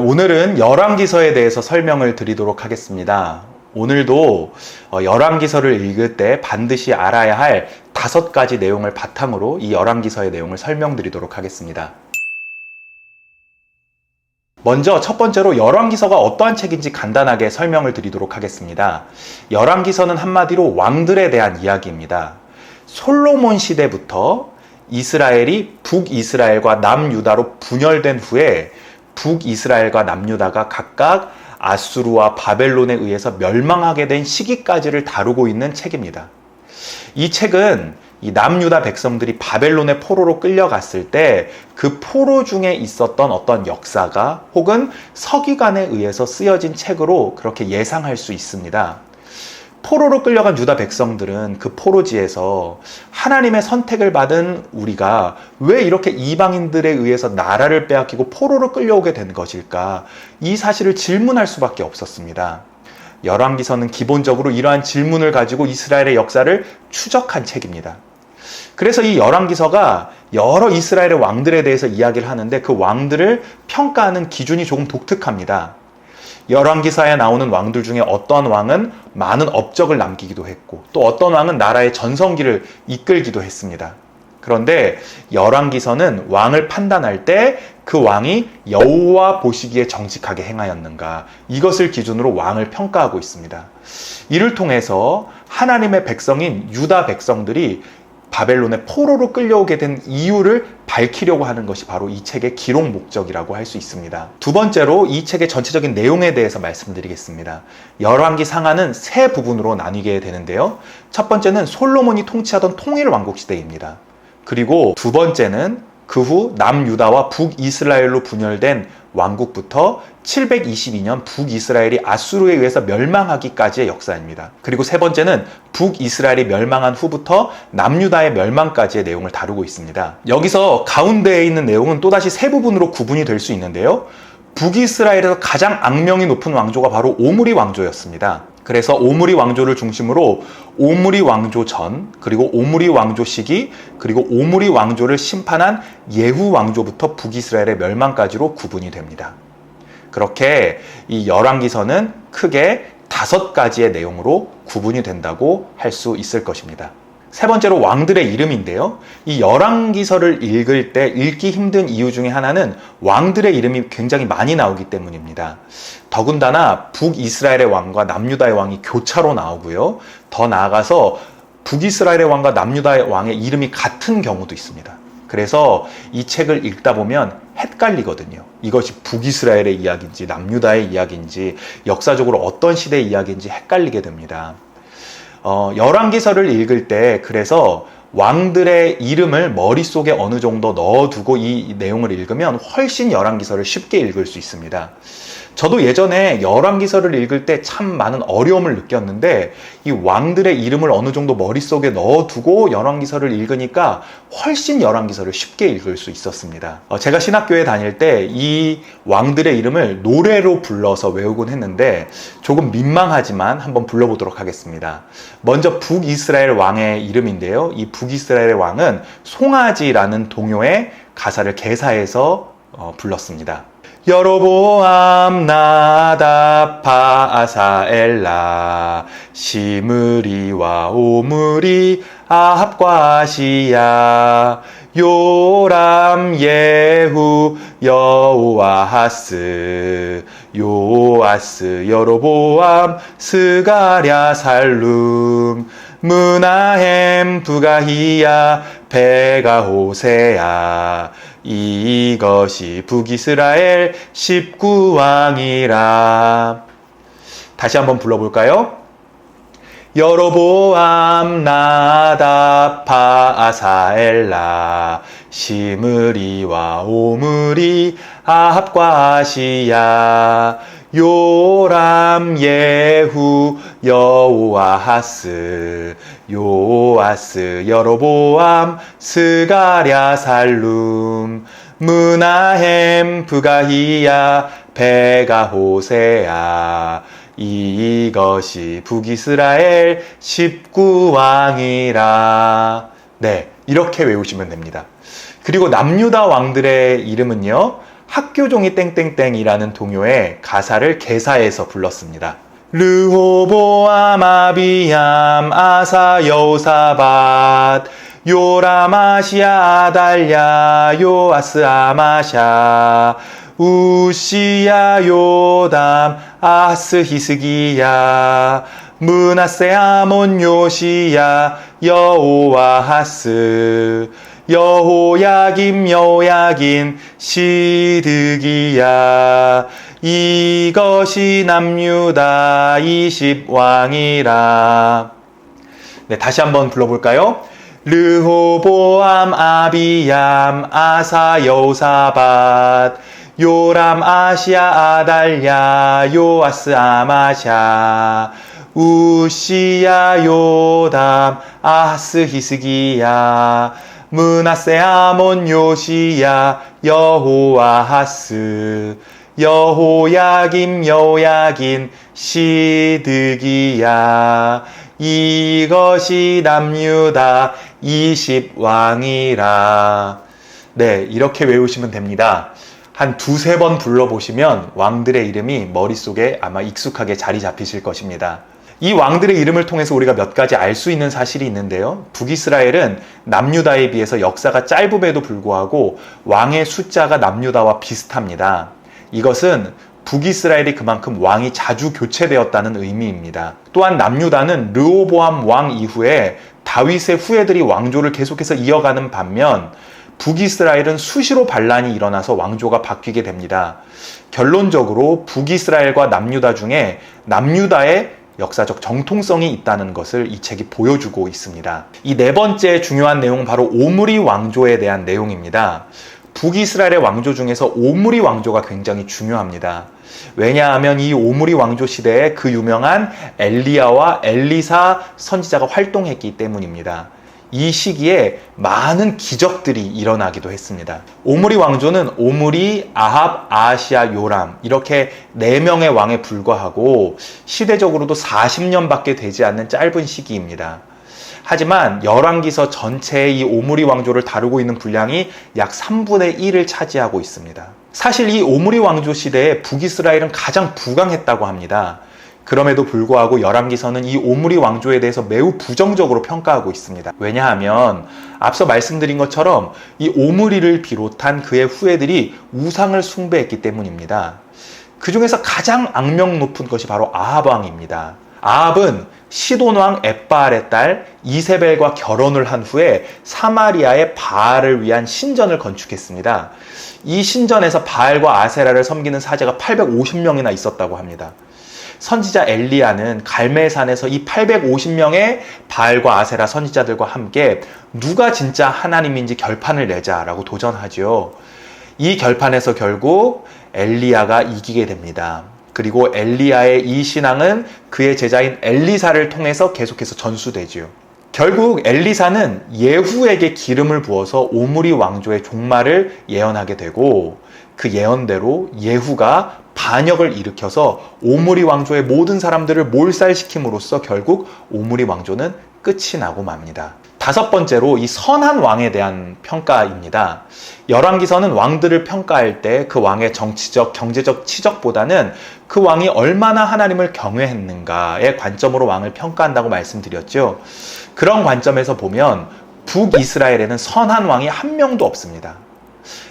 오늘은 열왕기서에 대해서 설명을 드리도록 하겠습니다. 오늘도 열왕기서를 읽을 때 반드시 알아야 할 5가지 내용을 바탕으로 이 열왕기서의 내용을 설명드리도록 하겠습니다. 먼저 첫 번째로 열왕기서가 어떠한 책인지 간단하게 설명을 드리도록 하겠습니다. 열왕기서는 한마디로 왕들에 대한 이야기입니다. 솔로몬 시대부터 이스라엘이 북이스라엘과 남유다로 분열된 후에 북이스라엘과 남유다가 각각 아수르와 바벨론에 의해서 멸망하게 된 시기까지를 다루고 있는 책입니다. 이 책은 이 남유다 백성들이 바벨론의 포로로 끌려갔을 때 그 포로 중에 있었던 어떤 역사가 혹은 서기관에 의해서 쓰여진 책으로 그렇게 예상할 수 있습니다. 포로로 끌려간 유다 백성들은 그 포로지에서 하나님의 선택을 받은 우리가 왜 이렇게 이방인들에 의해서 나라를 빼앗기고 포로로 끌려오게 된 것일까? 이 사실을 질문할 수밖에 없었습니다. 열왕기서는 기본적으로 이러한 질문을 가지고 이스라엘의 역사를 추적한 책입니다. 그래서 이 열왕기서가 여러 이스라엘의 왕들에 대해서 이야기를 하는데 그 왕들을 평가하는 기준이 조금 독특합니다. 열왕기사에 나오는 왕들 중에 어떤 왕은 많은 업적을 남기기도 했고 또 어떤 왕은 나라의 전성기를 이끌기도 했습니다. 그런데 열왕기서는 왕을 판단할 때 그 왕이 여호와 보시기에 정직하게 행하였는가 이것을 기준으로 왕을 평가하고 있습니다. 이를 통해서 하나님의 백성인 유다 백성들이 바벨론의 포로로 끌려오게 된 이유를 밝히려고 하는 것이 바로 이 책의 기록 목적이라고 할 수 있습니다. 두 번째로 이 책의 전체적인 내용에 대해서 말씀드리겠습니다. 열왕기 상하는 세 부분으로 나뉘게 되는데요. 첫 번째는 솔로몬이 통치하던 통일 왕국 시대입니다. 그리고 두 번째는 그 후 남유다와 북이스라엘로 분열된 왕국부터 722년 북이스라엘이 아수르에 의해서 멸망하기까지의 역사입니다. 그리고 세 번째는 북이스라엘이 멸망한 후부터 남유다의 멸망까지의 내용을 다루고 있습니다. 여기서 가운데에 있는 내용은 또다시 세 부분으로 구분이 될 수 있는데요. 북이스라엘에서 가장 악명이 높은 왕조가 바로 오므리 왕조였습니다. 그래서 오므리 왕조를 중심으로 오므리 왕조 전, 그리고 오므리 왕조 시기, 그리고 오므리 왕조를 심판한 예후 왕조부터 북이스라엘의 멸망까지로 구분이 됩니다. 그렇게 이 열왕기서는 크게 5가지의 내용으로 구분이 된다고 할 수 있을 것입니다. 세 번째로 왕들의 이름인데요. 이 열왕기서를 읽을 때 읽기 힘든 이유 중에 하나는 왕들의 이름이 굉장히 많이 나오기 때문입니다. 더군다나 북이스라엘의 왕과 남유다의 왕이 교차로 나오고요. 더 나아가서 북이스라엘의 왕과 남유다의 왕의 이름이 같은 경우도 있습니다. 그래서 이 책을 읽다 보면 헷갈리거든요. 이것이 북이스라엘의 이야기인지 남유다의 이야기인지 역사적으로 어떤 시대의 이야기인지 헷갈리게 됩니다. 열왕기서를 읽을 때 그래서 왕들의 이름을 머릿속에 어느 정도 넣어두고 이 내용을 읽으면 훨씬 열왕기서를 쉽게 읽을 수 있습니다. 저도 예전에 열왕기서를 읽을 때 참 많은 어려움을 느꼈는데 이 왕들의 이름을 어느 정도 머릿속에 넣어두고 열왕기서를 읽으니까 훨씬 열왕기서를 쉽게 읽을 수 있었습니다. 제가 신학교에 다닐 때 이 왕들의 이름을 노래로 불러서 외우곤 했는데 조금 민망하지만 한번 불러보도록 하겠습니다. 먼저 북이스라엘 왕의 이름인데요. 이 북이스라엘의 왕은 송아지라는 동요의 가사를 개사해서 불렀습니다. 여로보암 나답 아사엘라 시므리와 오므리 아합과 아시야 요람 예후 여호아하스 요아스 여로보암 스가랴 살룸 무나헴 부가히야 베가 호세야 이것이 북이스라엘 19왕이라. 다시 한번 불러볼까요? 여로보암 나답 아사엘라 시므리와 오므리 아합과 아시야 요람 예후 여호아하스 요아스 여로보암 스가랴 살룸 무나헴 부가히야 베가 호세야 이것이 북이스라엘 19왕이라. 네, 이렇게 외우시면 됩니다. 그리고 남유다 왕들의 이름은요, 학교종이 땡땡땡이라는 동요의 가사를 개사해서 불렀습니다. 르호보암 아비암 아사 여호사밧 요람 아시아 아달랴 요아스 아마샤 우시야 요담 아스 히스기야 므낫세 아몬 요시야 여호와하스 여호야김 여호야긴 시드기야 이것이 남유다 20왕이라. 네, 다시 한번 불러볼까요? 르호보암 아비얌 아사 여호사밧 요람 아시아 아달랴 요아스 아마샤 우시야 요담 아스 히스기야 므낫세 아몬 요시야 여호와하스 여호야김 여호야긴 시드기야 이것이 남유다 20왕이라. 네, 이렇게 외우시면 됩니다. 한 두세 번 불러보시면 왕들의 이름이 머릿속에 아마 익숙하게 자리 잡히실 것입니다. 이 왕들의 이름을 통해서 우리가 몇 가지 알 수 있는 사실이 있는데요. 북이스라엘은 남유다에 비해서 역사가 짧음에도 불구하고 왕의 숫자가 남유다와 비슷합니다. 이것은 북이스라엘이 그만큼 왕이 자주 교체되었다는 의미입니다. 또한 남유다는 르호보암 왕 이후에 다윗의 후예들이 왕조를 계속해서 이어가는 반면 북이스라엘은 수시로 반란이 일어나서 왕조가 바뀌게 됩니다. 결론적으로 북이스라엘과 남유다 중에 남유다의 역사적 정통성이 있다는 것을 이 책이 보여주고 있습니다. 이 네 번째 중요한 내용은 바로 오므리 왕조에 대한 내용입니다. 북이스라엘의 왕조 중에서 오므리 왕조가 굉장히 중요합니다. 왜냐하면 이 오므리 왕조 시대에 그 유명한 엘리야와 엘리사 선지자가 활동했기 때문입니다. 이 시기에 많은 기적들이 일어나기도 했습니다. 오므리 왕조는 오므리, 아합, 아하시아, 요람 이렇게 4명의 왕에 불과하고 시대적으로도 40년밖에 되지 않는 짧은 시기입니다. 하지만 열왕기서 전체의 이 오므리 왕조를 다루고 있는 분량이 약 3분의 1을 차지하고 있습니다. 사실 이 오므리 왕조 시대에 북이스라엘은 가장 부강했다고 합니다. 그럼에도 불구하고 열왕기서는 이 오므리 왕조에 대해서 매우 부정적으로 평가하고 있습니다. 왜냐하면 앞서 말씀드린 것처럼 이 오므리를 비롯한 그의 후예들이 우상을 숭배했기 때문입니다. 그 중에서 가장 악명 높은 것이 바로 아합 왕입니다. 아합은 시돈 왕 엣바알의 딸 이세벨과 결혼을 한 후에 사마리아의 바알을 위한 신전을 건축했습니다. 이 신전에서 바알과 아세라를 섬기는 사제가 850명이나 있었다고 합니다. 선지자 엘리야는 갈멜산에서 이 850명의 바알과 아세라 선지자들과 함께 누가 진짜 하나님인지 결판을 내자라고 도전하죠. 이 결판에서 결국 엘리야가 이기게 됩니다. 그리고 엘리야의 이 신앙은 그의 제자인 엘리사를 통해서 계속해서 전수되지요. 결국 엘리사는 예후에게 기름을 부어서 오므리 왕조의 종말을 예언하게 되고 그 예언대로 예후가 반역을 일으켜서 오므리 왕조의 모든 사람들을 몰살시킴으로써 결국 오므리 왕조는 끝이 나고 맙니다. 5번째로 이 선한 왕에 대한 평가입니다. 열왕기서는 왕들을 평가할 때 그 왕의 정치적, 경제적 치적보다는 그 왕이 얼마나 하나님을 경외했는가의 관점으로 왕을 평가한다고 말씀드렸죠. 그런 관점에서 보면 북이스라엘에는 선한 왕이 한 명도 없습니다.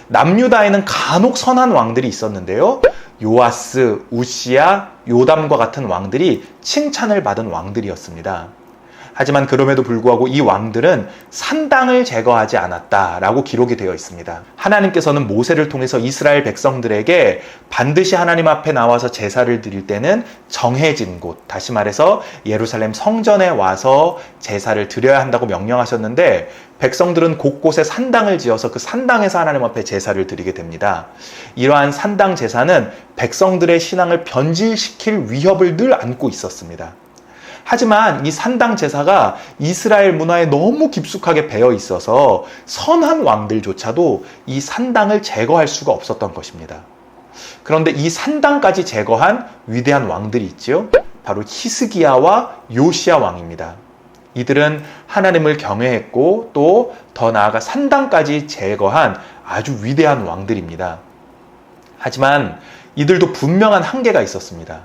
남유다에는 간혹 선한 왕들이 있었는데요. 요아스, 우시야, 요담과 같은 왕들이 칭찬을 받은 왕들이었습니다. 하지만 그럼에도 불구하고 이 왕들은 산당을 제거하지 않았다라고 기록이 되어 있습니다. 하나님께서는 모세를 통해서 이스라엘 백성들에게 반드시 하나님 앞에 나와서 제사를 드릴 때는 정해진 곳, 다시 말해서 예루살렘 성전에 와서 제사를 드려야 한다고 명령하셨는데 백성들은 곳곳에 산당을 지어서 그 산당에서 하나님 앞에 제사를 드리게 됩니다. 이러한 산당 제사는 백성들의 신앙을 변질시킬 위협을 늘 안고 있었습니다. 하지만 이 산당 제사가 이스라엘 문화에 너무 깊숙하게 배어 있어서 선한 왕들조차도 이 산당을 제거할 수가 없었던 것입니다. 그런데 이 산당까지 제거한 위대한 왕들이 있죠. 바로 히스기야와 요시야 왕입니다. 이들은 하나님을 경외했고 또 더 나아가 산당까지 제거한 아주 위대한 왕들입니다. 하지만 이들도 분명한 한계가 있었습니다.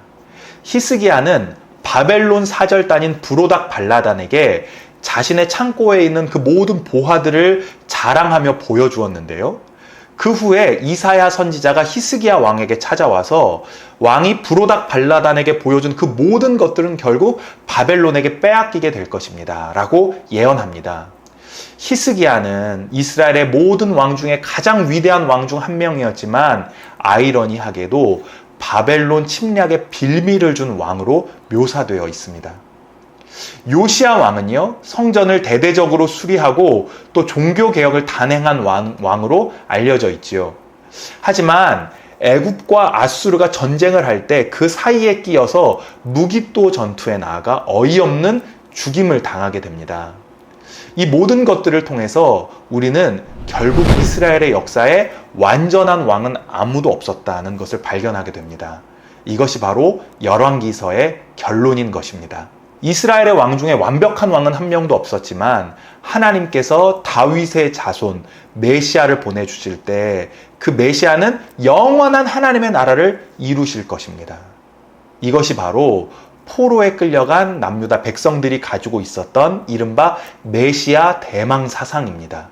히스기야는 바벨론 사절단인 브로닥 발라단에게 자신의 창고에 있는 그 모든 보화들을 자랑하며 보여주었는데요. 그 후에 이사야 선지자가 히스기야 왕에게 찾아와서 왕이 브로닥 발라단에게 보여준 그 모든 것들은 결국 바벨론에게 빼앗기게 될 것입니다. 라고 예언합니다. 히스기야는 이스라엘의 모든 왕 중에 가장 위대한 왕 중 한 명이었지만 아이러니하게도 바벨론 침략의 빌미를 준 왕으로 묘사되어 있습니다. 요시야 왕은요, 성전을 대대적으로 수리하고 또 종교개혁을 단행한 왕으로 알려져 있지요. 하지만 애굽과 아수르가 전쟁을 할 때 그 사이에 끼어서 무기또 전투에 나아가 어이없는 죽임을 당하게 됩니다. 이 모든 것들을 통해서 우리는 결국 이스라엘의 역사에 완전한 왕은 아무도 없었다는 것을 발견하게 됩니다. 이것이 바로 열왕기서의 결론인 것입니다. 이스라엘의 왕 중에 완벽한 왕은 한 명도 없었지만 하나님께서 다윗의 자손 메시아를 보내주실 때 그 메시아는 영원한 하나님의 나라를 이루실 것입니다. 이것이 바로 포로에 끌려간 남유다 백성들이 가지고 있었던 이른바 메시아 대망 사상입니다.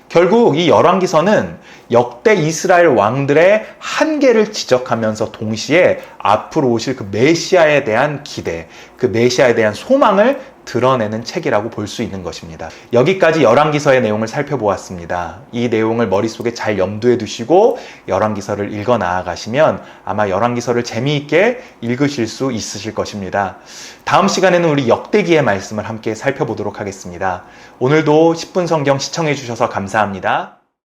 결국 이 열왕기서는 역대 이스라엘 왕들의 한계를 지적하면서 동시에 앞으로 오실 그 메시아에 대한 기대, 그 메시아에 대한 소망을 드러내는 책이라고 볼 수 있는 것입니다. 여기까지 열왕기서의 내용을 살펴보았습니다. 이 내용을 머릿속에 잘 염두에 두시고 열왕기서를 읽어 나아가시면 아마 열왕기서를 재미있게 읽으실 수 있으실 것입니다. 다음 시간에는 우리 역대기의 말씀을 함께 살펴보도록 하겠습니다. 오늘도 10분 성경 시청해 주셔서 감사합니다.